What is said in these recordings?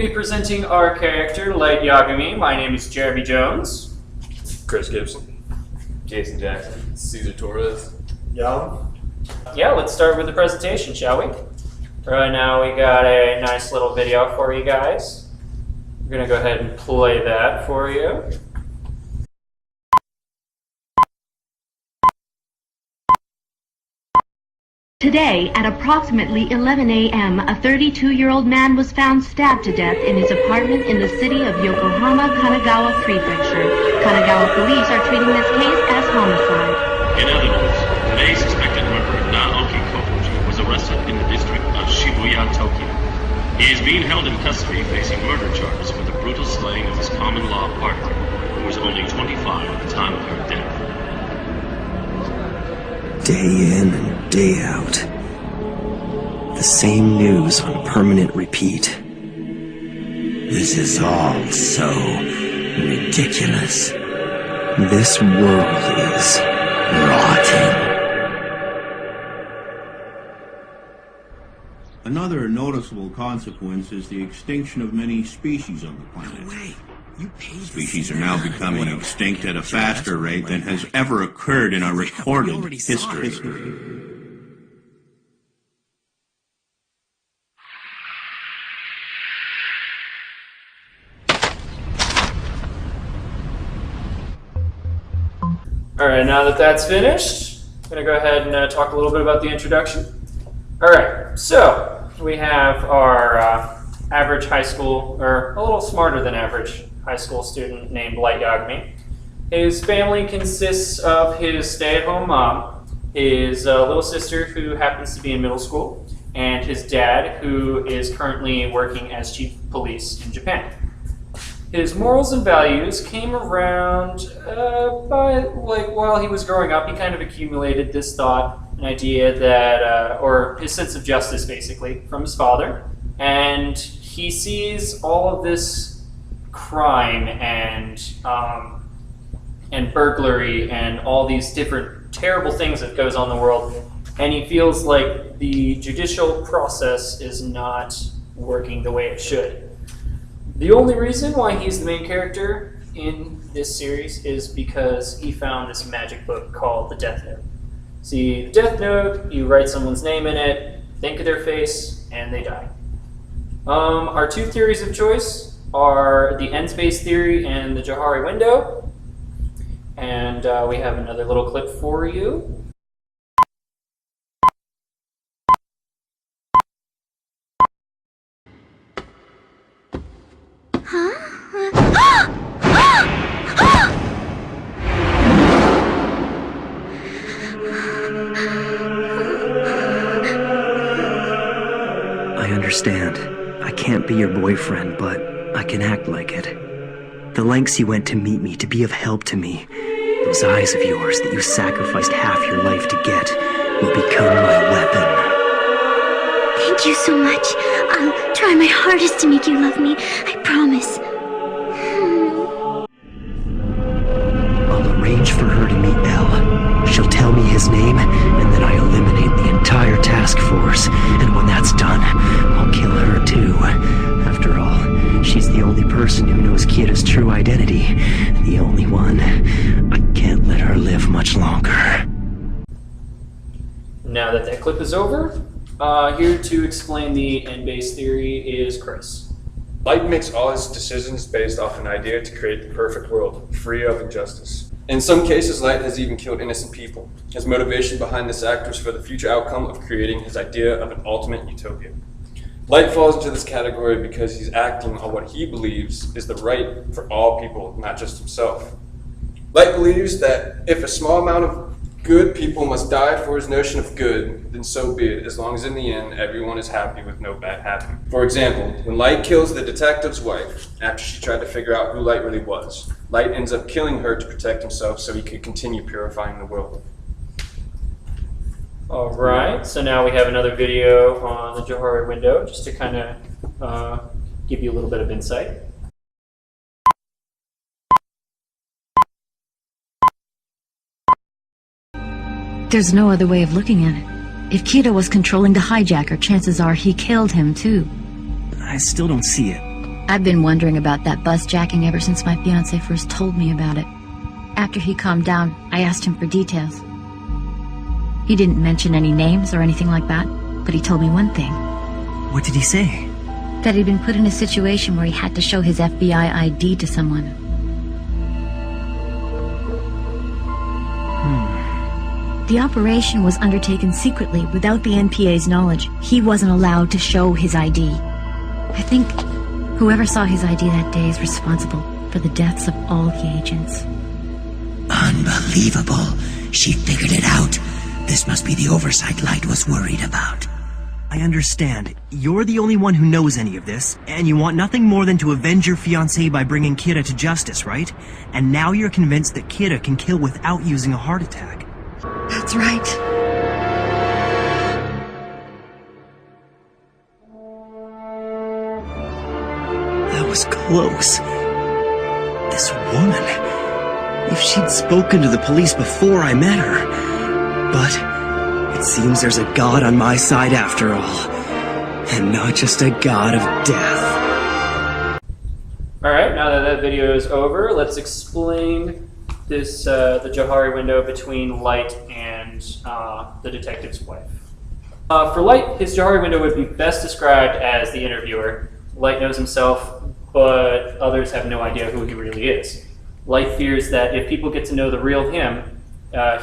be presenting our character, Light Yagami. My name is Jeremy Jones. Chris Gibson. Jason Jackson. Cesar Torres. Yeah, let's start with the presentation, shall we? Right now we got a nice little video for you guys. We're going to go ahead and play that for you. Today, at approximately 11 a.m., a 32-year-old man was found stabbed to death in his apartment in the city of Yokohama, Kanagawa Prefecture. Kanagawa police are treating this case as homicide. In other news, today suspected murderer Naoki Kofuji was arrested in the district of Shibuya, Tokyo. He is being held in custody facing murder charges for the brutal slaying of his common-law partner, who was only 25 at the time of her death. Day in and day out. The same news on permanent repeat. This is all so ridiculous. This world is rotten. Another noticeable consequence is the extinction of many species on the planet. No way. Species are now becoming extinct at a faster rate than has ever occurred in our recorded history. Alright, now that that's finished, I'm going to go ahead and talk a little bit about the introduction. Alright, so we have our average high school, or a little smarter than average high school student named Light Yagami. His family consists of his stay-at-home mom, his little sister who happens to be in middle school, and his dad who is currently working as chief of police in Japan. His morals and values came around while he was growing up. He kind of accumulated this thought, an idea that, or his sense of justice basically, from his father. And he sees all of this crime and burglary and all these different terrible things that goes on in the world, and he feels like the judicial process is not working the way it should. The only reason why he's the main character in this series is because he found this magic book called the Death Note. See, the Death Note, you write someone's name in it, think of their face, and they die. Our two theories of choice are the end space theory and the Johari window. And we have another little clip for you. I understand. I can't be your boyfriend, but I can act like it. The lengths you went to meet me, to be of help to me, those eyes of yours that you sacrificed half your life to get, will become my weapon. Thank you so much. I'll try my hardest to make you love me. I promise. I'll arrange for her to meet Elle. She'll tell me his name, and then I eliminate the entire task force. And when that's done, I'll kill her too. After all, she's the only person who knows Kira's true identity. The only one. I can't let her live much longer. Now that that clip is over, here to explain the end-base theory is Chris. Light makes all his decisions based off an idea to create the perfect world, free of injustice. In some cases, Light has even killed innocent people. His motivation behind this act was for the future outcome of creating his idea of an ultimate utopia. Light falls into this category because he's acting on what he believes is the right for all people, not just himself. Light believes that if a small amount of good people must die for his notion of good, then so be it, as long as in the end everyone is happy with no bad happening. For example, when Light kills the detective's wife after she tried to figure out who Light really was, Light ends up killing her to protect himself so he could continue purifying the world. Alright, so now we have another video on the Johari window, just to kind of give you a little bit of insight. There's no other way of looking at it. If Kira was controlling the hijacker, chances are he killed him too. I still don't see it. I've been wondering about that bus jacking ever since my fiancé first told me about it. After he calmed down, I asked him for details. He didn't mention any names or anything like that, but he told me one thing. What did he say? That he'd been put in a situation where he had to show his FBI ID to someone. The operation was undertaken secretly without the NPA's knowledge. He wasn't allowed to show his ID. I think whoever saw his ID that day is responsible for the deaths of all the agents. Unbelievable. She figured it out. This must be the oversight Light was worried about. I understand. You're the only one who knows any of this, and you want nothing more than to avenge your fiancé by bringing Kira to justice, right? And now you're convinced that Kira can kill without using a heart attack. That's right. That was close. This woman. If she'd spoken to the police before I met her. But it seems there's a god on my side after all. And not just a god of death. Alright, now that that video is over, let's explain this the Johari window between Light and the detective's wife. For Light, his Johari window would be best described as the interviewer. Light knows himself, but others have no idea who he really is. Light fears that if people get to know the real him,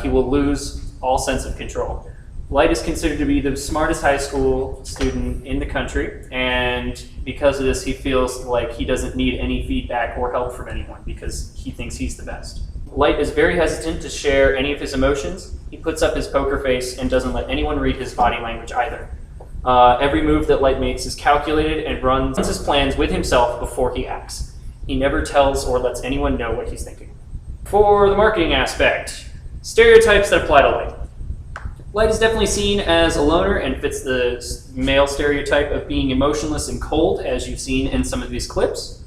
he will lose all sense of control. Light is considered to be the smartest high school student in the country, and because of this, he feels like he doesn't need any feedback or help from anyone because he thinks he's the best. Light is very hesitant to share any of his emotions. He puts up his poker face and doesn't let anyone read his body language either. Every move that Light makes is calculated and runs his plans with himself before he acts. He never tells or lets anyone know what he's thinking. For the marketing aspect, stereotypes that apply to Light. Light is definitely seen as a loner and fits the male stereotype of being emotionless and cold, as you've seen in some of these clips.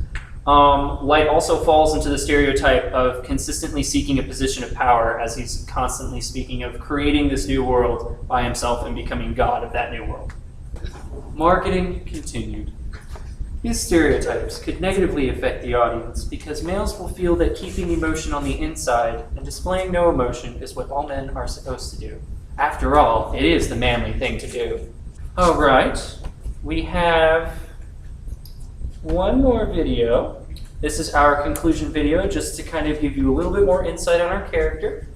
Light also falls into the stereotype of consistently seeking a position of power, as he's constantly speaking of creating this new world by himself and becoming god of that new world. Marketing continued. These stereotypes could negatively affect the audience because males will feel that keeping emotion on the inside and displaying no emotion is what all men are supposed to do. After all, it is the manly thing to do. Alright, we have one more video. This is our conclusion video, just to kind of give you a little bit more insight on our character.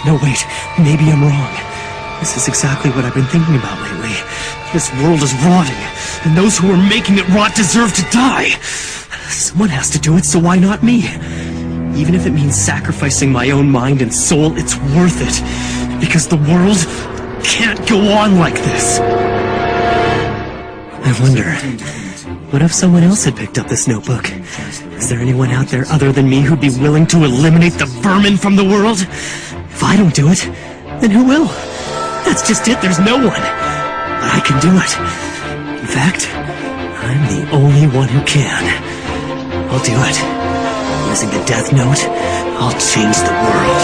No, wait. Maybe I'm wrong. This is exactly what I've been thinking about lately. This world is rotting, and those who are making it rot deserve to die. Someone has to do it, so why not me? Even if it means sacrificing my own mind and soul, it's worth it. Because the world can't go on like this. I wonder, what if someone else had picked up this notebook? Is there anyone out there other than me who'd be willing to eliminate the vermin from the world? If I don't do it, then who will? That's just it, there's no one. But I can do it. In fact, I'm the only one who can. I'll do it. Using the Death Note, I'll change the world.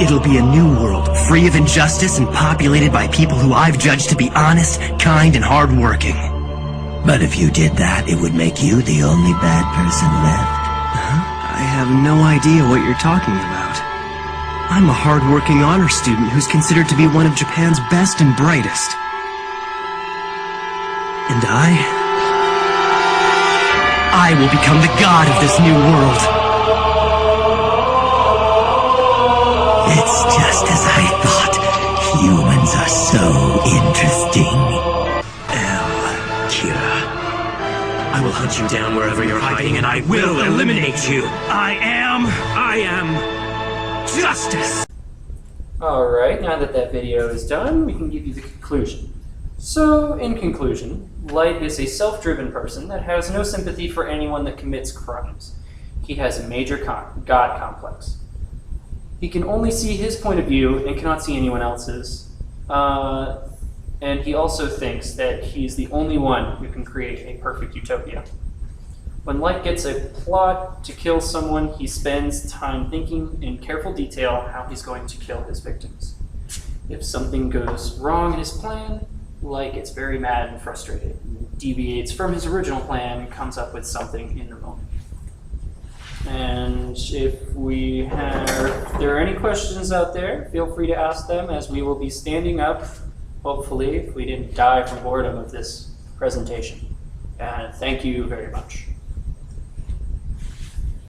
It'll be a new world, free of injustice and populated by people who I've judged to be honest, kind, and hardworking. But if you did that, it would make you the only bad person left. I have no idea what you're talking about. I'm a hardworking honor student who's considered to be one of Japan's best and brightest. And I will become the god of this new world. It's just as I thought. Humans are so interesting. Kira. I will hunt you down wherever you're hiding, and I will eliminate you. I am justice. Alright, now that that video is done, we can give you the conclusion. So, in conclusion, Light is a self-driven person that has no sympathy for anyone that commits crimes. He has a major God complex. He can only see his point of view and cannot see anyone else's. And he also thinks that he's the only one who can create a perfect utopia. When Light gets a plot to kill someone, he spends time thinking in careful detail how he's going to kill his victims. If something goes wrong in his plan, Light gets very mad and frustrated, deviates from his original plan, and comes up with something in the moment. And if there are any questions out there, feel free to ask them, as we will be standing up, hopefully, if we didn't die from boredom of this presentation. And thank you very much.